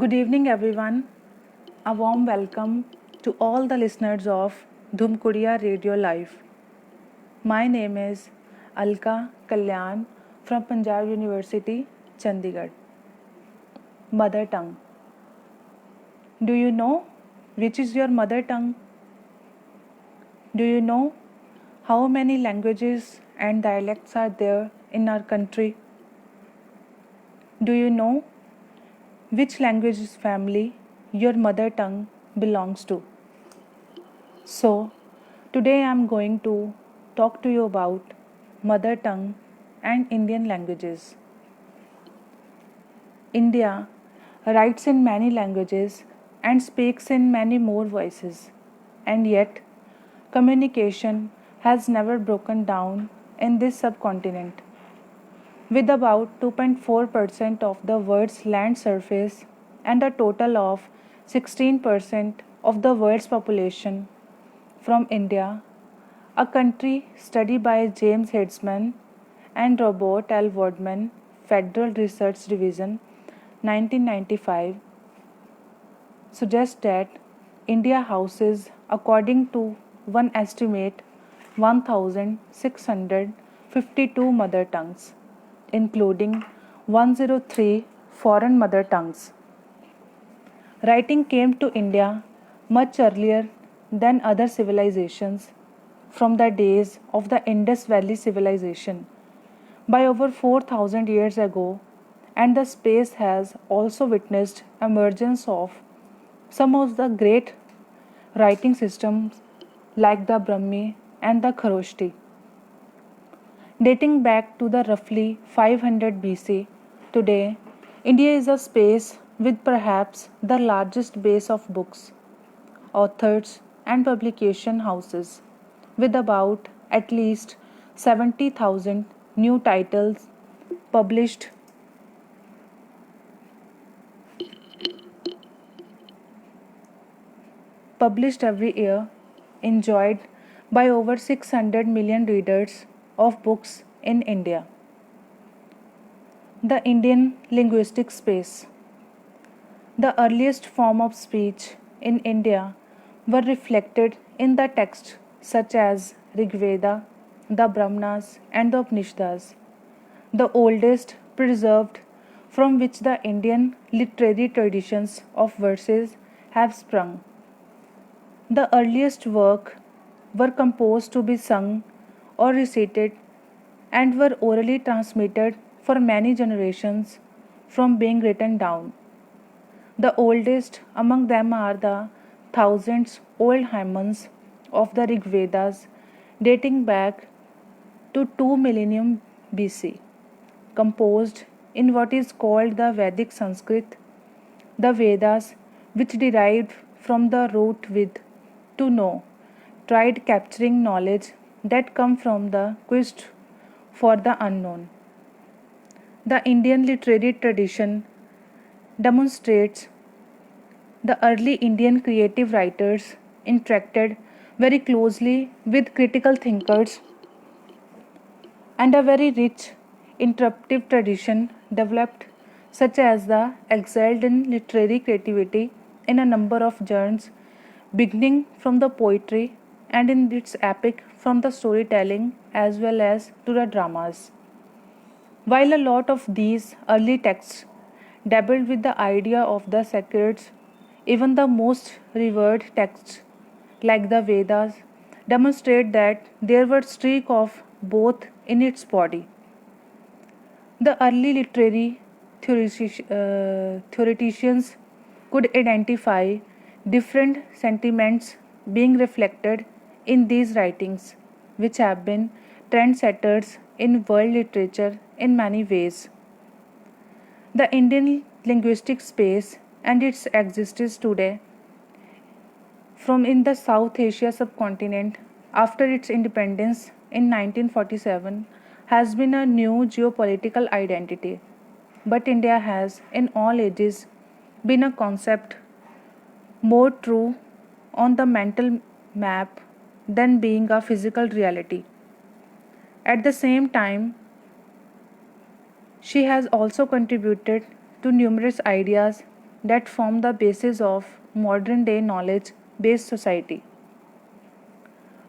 Good evening, everyone. A warm welcome to all the listeners of Dhumkudiya Radio Live. My name is Alka Kalyan from Punjab University, Chandigarh. Mother tongue. Do you know which is your mother tongue? Do you know how many languages and dialects are there in our country? Do you know which language's family your mother tongue belongs to? So, today I am going to talk to you about mother tongue and Indian languages. India writes in many languages and speaks in many more voices, and yet communication has never broken down in this subcontinent. With about 2.4% of the world's land surface and a total of 16% of the world's population from India, a country study by James Hedsman and Robert L. Waldman, Federal Research Division, 1995, suggests that India houses, according to one estimate, 1,652 mother tongues, including 103 foreign mother tongues. Writing came to India much earlier than other civilizations, from the days of the Indus Valley Civilization, by over 4,000 years ago, and the space has also witnessed emergence of some of the great writing systems like the Brahmi and the Kharoshti. Dating back to the roughly 500 BC, today India is a space with perhaps the largest base of books, authors, and publication houses, with about at least 70,000 new titles published every year, enjoyed by over 600 million readers of books in India. The Indian linguistic space. The earliest form of speech in India were reflected in the texts such as Rig Veda, the Brahmanas, and the Upanishads, the oldest preserved from which the Indian literary traditions of verses have sprung. The earliest work were composed to be sung or recited and were orally transmitted for many generations from being written down. The oldest among them are the thousands old hymns of the Rig Vedas dating back to 2 millennium BC, composed in what is called the Vedic Sanskrit. The Vedas, which derived from the root with to know, tried capturing knowledge that come from the quest for the unknown. The Indian literary tradition demonstrates the early Indian creative writers interacted very closely with critical thinkers, and a very rich interpretive tradition developed, such as the excelled in literary creativity in a number of genres, beginning from the poetry and in its epic from the storytelling as well as to the dramas. While a lot of these early texts dabbled with the idea of the sacred, even the most revered texts, like the Vedas, demonstrate that there were streak of both in its body. The early literary theoreticians could identify different sentiments being reflected in these writings, which have been trendsetters in world literature in many ways. The Indian linguistic space and its existence today from in the South Asia subcontinent after its independence in 1947 has been a new geopolitical identity. But India has, in all ages, been a concept more true on the mental map than being a physical reality. At the same time, she has also contributed to numerous ideas that form the basis of modern day knowledge based society.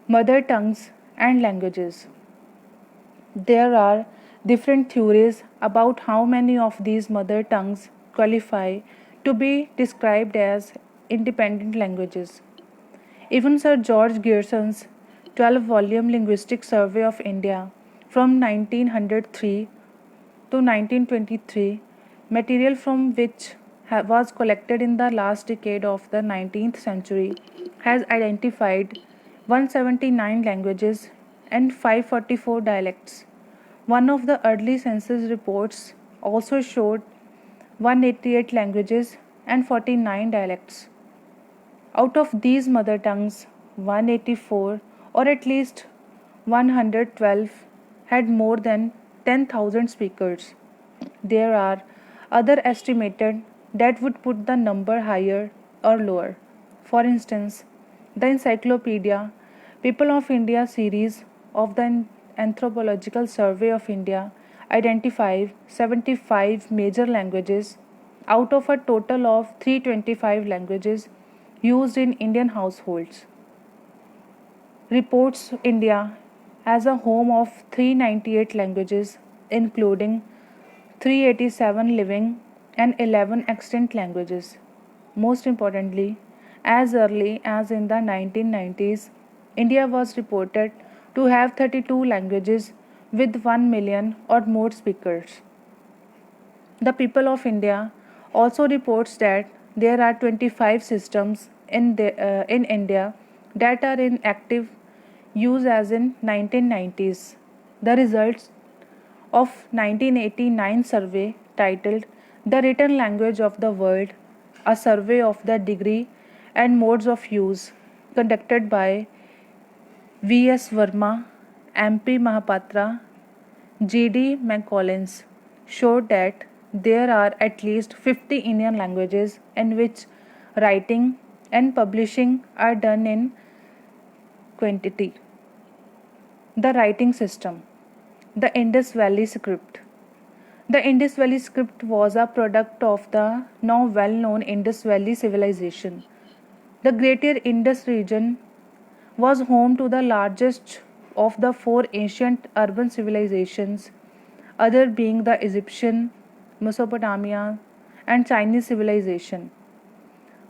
Mother tongues and languages. There are different theories about how many of these mother tongues qualify to be described as independent languages. Even Sir George Gearson's 12-volume Linguistic Survey of India from 1903 to 1923, material from which was collected in the last decade of the 19th century, has identified 179 languages and 544 dialects. One of the early census reports also showed 188 languages and 49 dialects. Out of these mother tongues, 184 or at least 112 had more than 10,000 speakers. There are other estimated that would put the number higher or lower. For instance, the Encyclopedia People of India series of the Anthropological Survey of India identifies 75 major languages out of a total of 325 languages used in Indian households. Reports India as a home of 398 languages, including 387 living and 11 extinct languages. Most importantly, as early as in the 1990s, India was reported to have 32 languages with 1 million or more speakers. The People of India also reports that there are 25 systems in India that are in active use as in 1990s. The results of 1989 survey titled The Written Language of the World, a survey of the degree and modes of use, conducted by V.S. Verma, M.P. Mahapatra, G.D. McCollins, showed that there are at least 50 Indian languages in which writing and publishing are done in quantity. The writing system. The Indus Valley Script. The Indus Valley Script was a product of the now well known Indus Valley Civilization. The Greater Indus region was home to the largest of the four ancient urban civilizations, other being the Egyptian, Mesopotamia, and Chinese civilization.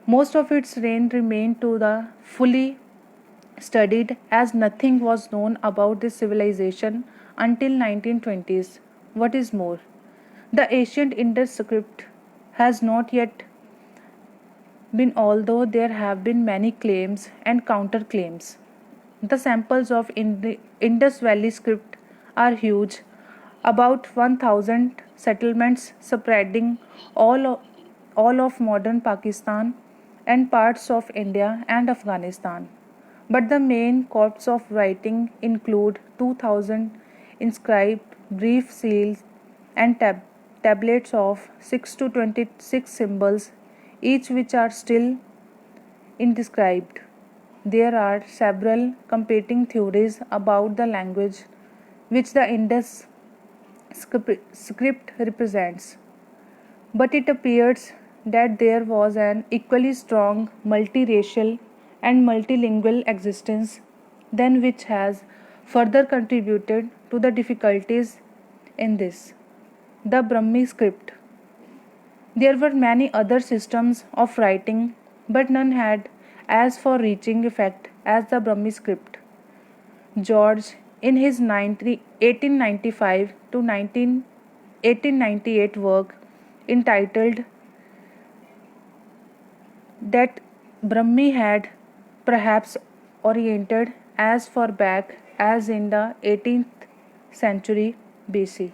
Most of its reign remained to the fully studied as nothing was known about this civilization until 1920s. What is more, the ancient Indus script has not yet been, although there have been many claims and counterclaims. The samples of Indus Valley script are huge, about 1,000 settlements spreading all of modern Pakistan and parts of India and Afghanistan. But the main corpus of writing include 2,000 inscribed brief seals and tablets of 6 to 26 symbols, each which are still indescribed. There are several competing theories about the language which the Indus script represents, but it appears that there was an equally strong multiracial and multilingual existence than which has further contributed to the difficulties in this. The Brahmi script. There were many other systems of writing, but none had as far reaching effect as the Brahmi script. George, in his 1895 to 1898 work entitled that Brahmi had perhaps oriented as far back as in the 18th century BC.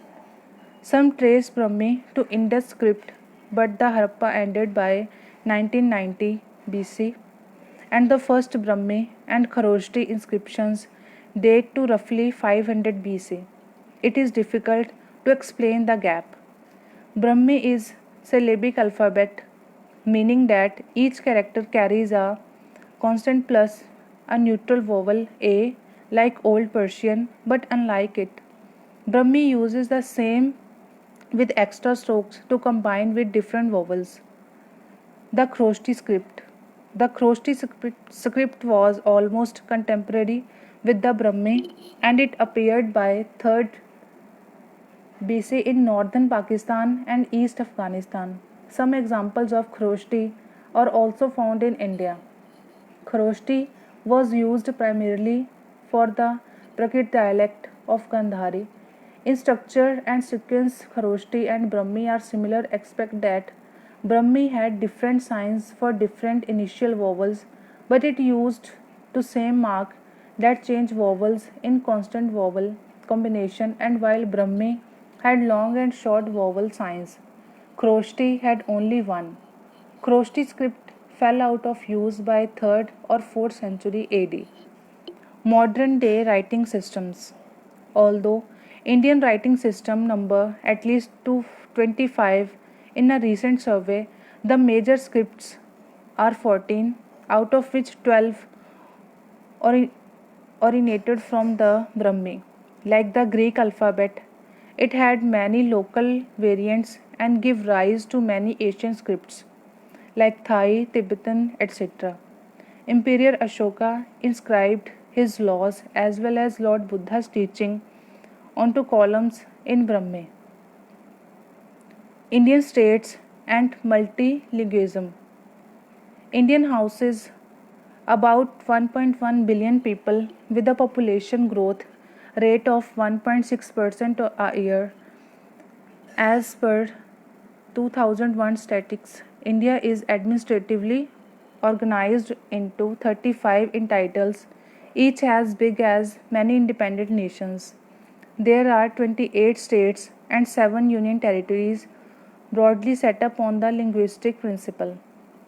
Some trace Brahmi to Indus script, but the Harappa ended by 1990 BC, and the first Brahmi and Kharosthi inscriptions date to roughly 500 BC. It is difficult to explain the gap. Brahmi is syllabic alphabet, meaning that each character carries a consonant plus a neutral vowel a, like Old Persian, but unlike it. Brahmi uses the same with extra strokes to combine with different vowels. The Khroshti script. The Khroshti script was almost contemporary with the Brahmi, and it appeared by 3rd BC in northern Pakistan and East Afghanistan. Some examples of Khroshti are also found in India. Khroshti was used primarily for the Prakrit dialect of Gandhari. In structure and sequence, Khroshti and Brahmi are similar except that Brahmi had different signs for different initial vowels, but it used to same mark that change vowels in constant vowel combination, and while Brahmi had long and short vowel signs, Khroshti had only one. Khroshti script fell out of use by 3rd or 4th century AD. Modern day writing systems. Although Indian writing system number at least 225 in a recent survey, the major scripts are 14, out of which 12 ori- originated from the Brahmi. Like the Greek alphabet, it had many local variants and give rise to many Asian scripts like Thai, Tibetan, etc. Emperor Ashoka inscribed his laws as well as Lord Buddha's teaching onto columns in Brahmi. Indian states and multilingualism. Indian houses about 1.1 billion people with a population growth rate of 1.6% a year. As per 2001 statistics, India is administratively organized into 35 entitles, each as big as many independent nations. There are 28 states and 7 union territories broadly set up on the linguistic principle.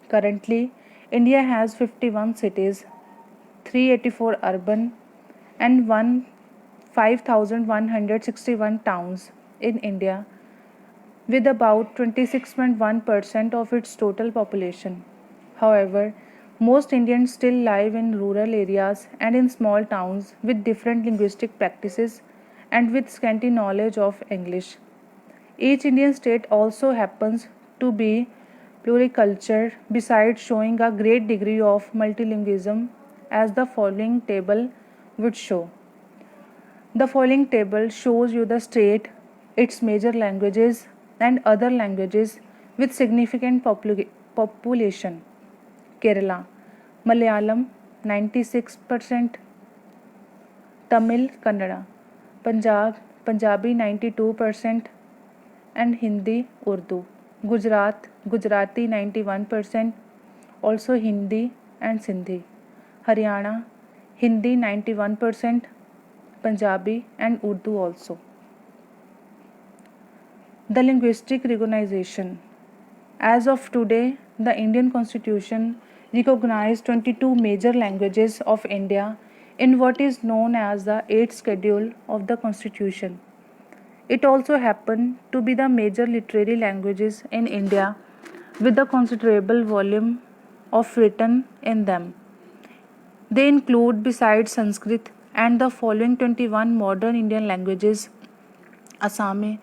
Currently, India has 51 cities, 384 urban, and 5,161 towns in India, with about 26.1% of its total population. However, most Indians still live in rural areas and in small towns with different linguistic practices and with scanty knowledge of English. Each Indian state also happens to be pluricultural, besides showing a great degree of multilingualism, as the following table would show. The following table shows you the state, its major languages, and other languages with significant population. Kerala, Malayalam 96%, Tamil, Kannada, Punjab, Punjabi 92%, and Hindi, Urdu. Gujarat, Gujarati 91%, also Hindi and Sindhi. Haryana, Hindi 91%, Punjabi and Urdu also. The linguistic recognition. As of today, the Indian Constitution recognized 22 major languages of India in what is known as the 8th schedule of the Constitution. It also happened to be the major literary languages in India with a considerable volume of written in them. They include, besides Sanskrit and the following 21 modern Indian languages: Assami,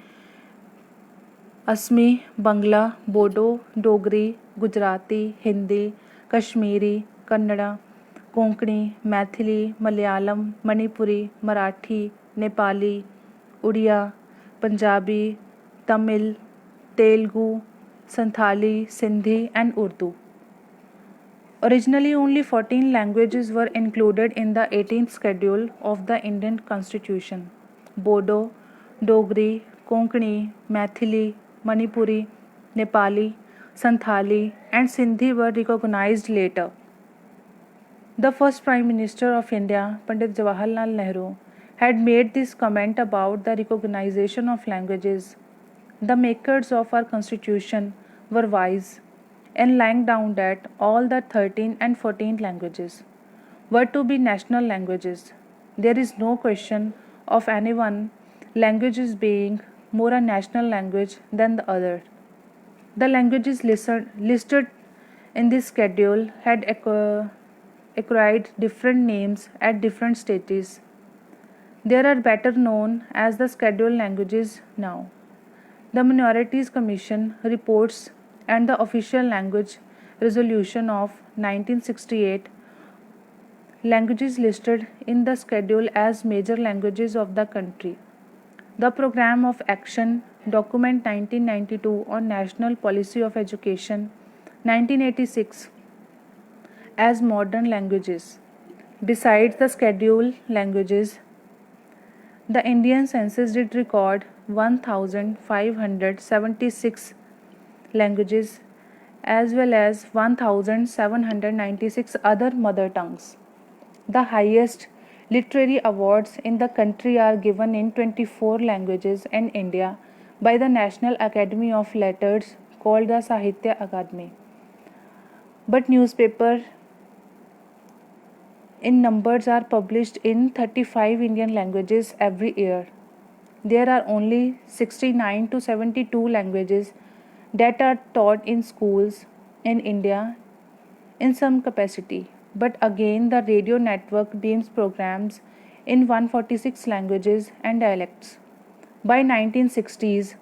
Asmi, Bangla, Bodo, Dogri, Gujarati, Hindi, Kashmiri, Kannada, Konkani, Maithili, Malayalam, Manipuri, Marathi, Nepali, Odia, Punjabi, Tamil, Telugu, Santhali, Sindhi, and Urdu. Originally, only 14 languages were included in the 18th schedule of the Indian Constitution. Bodo, Dogri, Konkani, Maithili, Manipuri, Nepali, Santhali, and Sindhi were recognized later. The first Prime Minister of India, Pandit Jawaharlal Nehru, had made this comment about the recognition of languages. The makers of our Constitution were wise in laying down that all the 13 and 14 languages were to be national languages. There is no question of any one languages being more a national language than the other. The languages listed in this schedule had acquired different names at different stages. They are better known as the scheduled languages now. The Minorities Commission reports and the official language resolution of 1968, languages listed in the schedule as major languages of the country. The Program of Action, Document 1992 on National Policy of Education, 1986, as modern languages. Besides the scheduled languages, the Indian census did record 1,576 languages as well as 1,796 other mother tongues. The highest literary awards in the country are given in 24 languages in India by the National Academy of Letters called the Sahitya Akademi. But newspapers in numbers are published in 35 Indian languages every year. There are only 69 to 72 languages that are taught in schools in India in some capacity. But again, the radio network beams programs in 146 languages and dialects. By 1960s,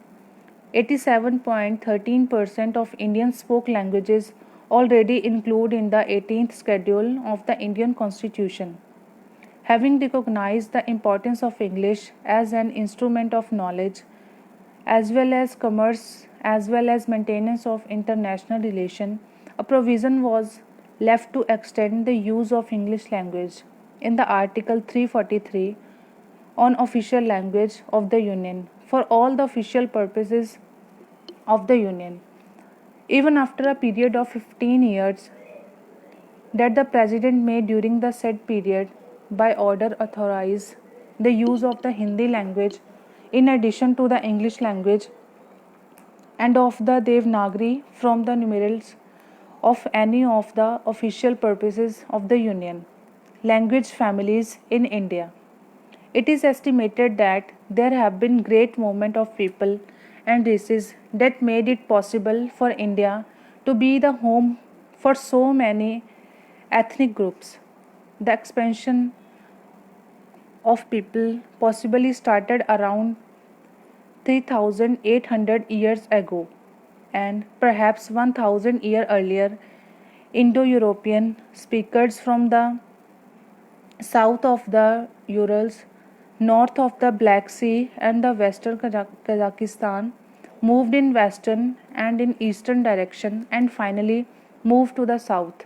87.13% of Indian spoke languages already included in the 18th schedule of the Indian Constitution. Having recognized the importance of English as an instrument of knowledge, as well as commerce, as well as maintenance of international relations, a provision was left to extend the use of English language in the Article 343 on official language of the Union for all the official purposes of the Union. Even after a period of 15 years that the President may during the said period by order authorize the use of the Hindi language in addition to the English language and of the Devanagari from the numerals of any of the official purposes of the Union. Language families in India. It is estimated that there have been great movement of people and races that made it possible for India to be the home for so many ethnic groups. The expansion of people possibly started around 3,800 years ago and perhaps 1,000 years earlier. Indo-European speakers from the south of the Urals, north of the Black Sea and the western Kazakhstan moved in western and in eastern direction and finally moved to the south,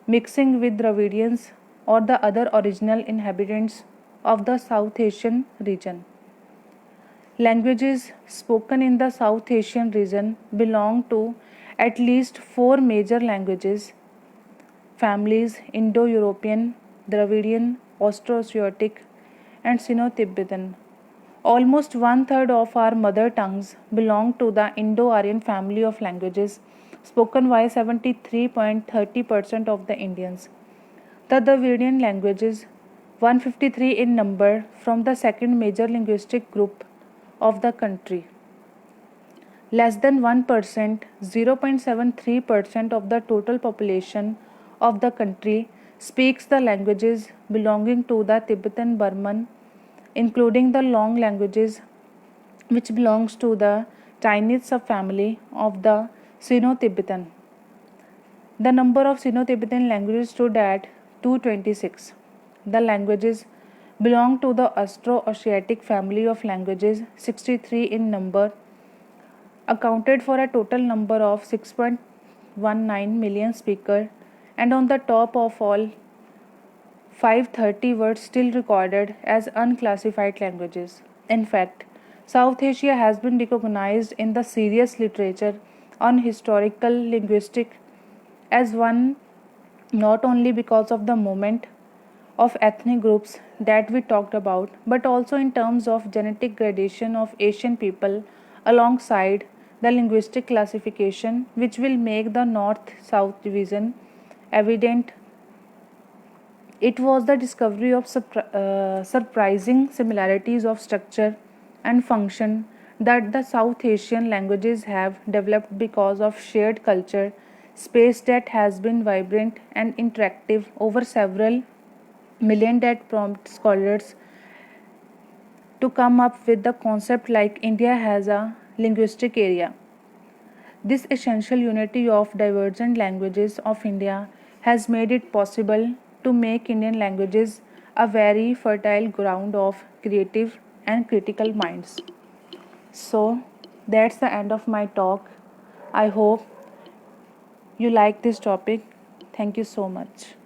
mixing with Dravidians or the other original inhabitants of the South Asian region. Languages spoken in the South Asian region belong to at least four major languages families: Indo-European, Dravidian, Austro-Asiatic, and Sino-Tibetan. Almost one-third of our mother tongues belong to the Indo-Aryan family of languages spoken by 73.30% of the Indians. The Dravidian languages, 153 in number, from the second major linguistic group of the country. Less than 1%, 0.73% of the total population of the country speaks the languages belonging to the Tibetan Burman, including the long languages which belongs to the Chinese subfamily of the Sino-Tibetan. The number of Sino-Tibetan languages stood at 226. The languages belong to the Austro-Asiatic family of languages, 63 in number, accounted for a total number of 6.19 million speakers, and on the top of all, 530 were still recorded as unclassified languages. In fact, South Asia has been recognized in the serious literature on historical linguistics as one not only because of the movement of ethnic groups that we talked about, but also in terms of genetic gradation of Asian people alongside the linguistic classification, which will make the North-South division evident. It was the discovery of surprising similarities of structure and function that the South Asian languages have developed because of shared culture space that has been vibrant and interactive over several million that prompt scholars to come up with the concept like India has a linguistic area. This essential unity of divergent languages of India has made it possible to make Indian languages a very fertile ground of creative and critical minds. So, that's the end of my talk. I hope you like this topic. Thank you so much.